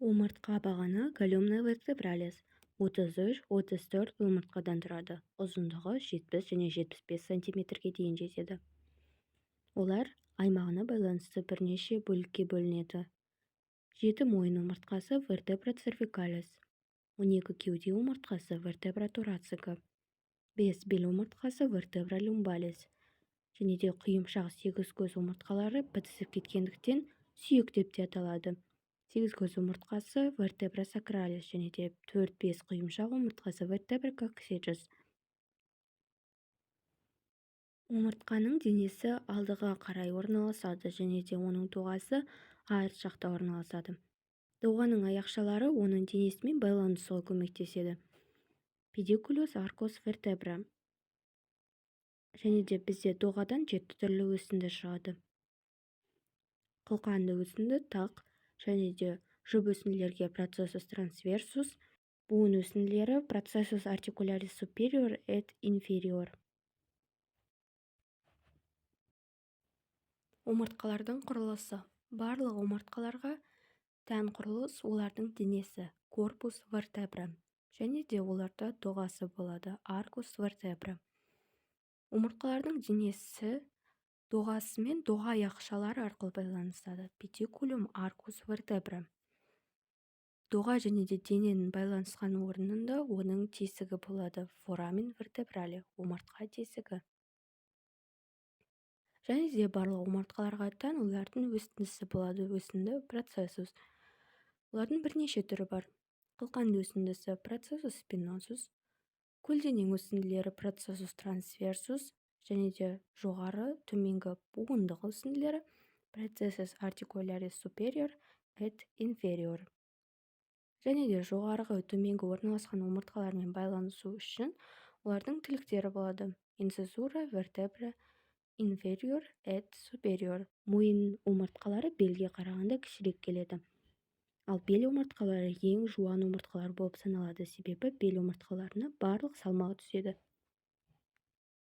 Омыртқа бағаны колумна вертебралис 33-34 омыртқадан тұрады. Ұзындығы 70 және 75 см-ге дейін жетеді. Олар аймағына байланысты бірнеше бөлікке бөлінеді. 7 мойын омыртқасы вертебра cervicalis, 12 кеуде омыртқасы вертебра thoracica, 5 бел омыртқасы вертебра lumbalis, және де құйымшақ 8 көз омыртқалары бітісіп кеткендіктен сүйек деп те аталады. 8 көз омыртқасы вертебра sacralis және де 4-5 құйымшақ омыртқасы вертебра coccygeus. Омыртқаның денесі алдыға қарай орналасады және де оның доғасы арт жақта орналасады. Доғаның аяқшалары оның денесімен байланысуға көмектеседі. Pediculus arcus vertebra. Және де бізде доғадан 7 түрлі өсінді шығады. Қылқанды өсінді тақ және де жұп өсінділерге processus transversus, буын өсінділері processus articularis superior et inferior. Омыртқалардың құрылысы. Барлық омыртқаларға тән құрылыс олардың денесі corpus vertebra және де оларда доғасы болады arcus vertebra. Омыртқалардың денесі доғасы мен доға аяқшалары арқылы байланысады pediculum arcus vertebra. Доға және де дененің байланысқан орнында оның тесігі болады foramen vertebrale, омыртқа тесігі. Және де барлық омыртқаларға тән олардың өсіндісі болады өсінді processus. Олардың бірнеше түрі бар. Қылқанды өсіндісі processus spinosus, көлденең өсінділері processus transversus және де жоғары төменгі буындық өсінділері processus articularis superior et inferior. Және де жоғарғы төменгі орналасқан омыртқалармен байланысу үшін олардың тіліктері болады incisura vertebra inferior et superior. Мойын омыртқалары белге қарағанда кішірек келеді. Ал бел омыртқалары ең жуан омыртқалар болып саналады, себебі бел омыртқаларына барлық салмағы түседі.